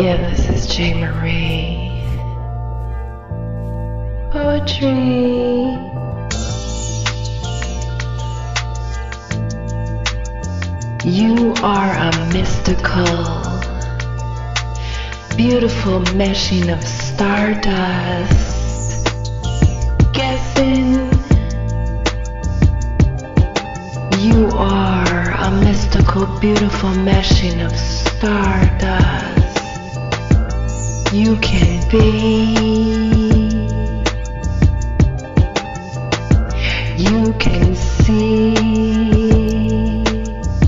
Yeah, this is J. Marie. Poetry. You are a mystical, beautiful meshing of stardust. Guessing. You are a mystical, beautiful meshing of stardust. You can be. You can see.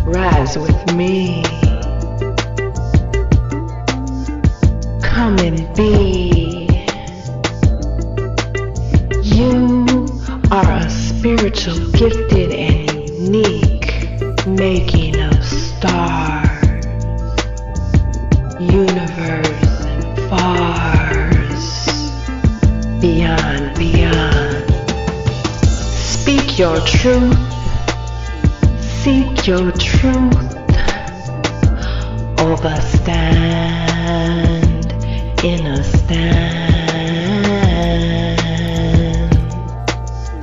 Rise with me. Come and be. You are a spiritual, gifted, and unique making of stars, universe, and fars, beyond. Speak your truth. Seek your truth. Overstand in a stand.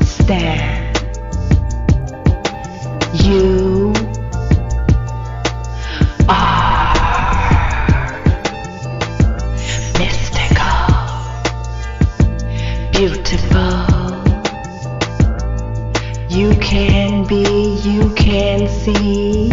Stand. You are mystical, beautiful. You can be, you can see.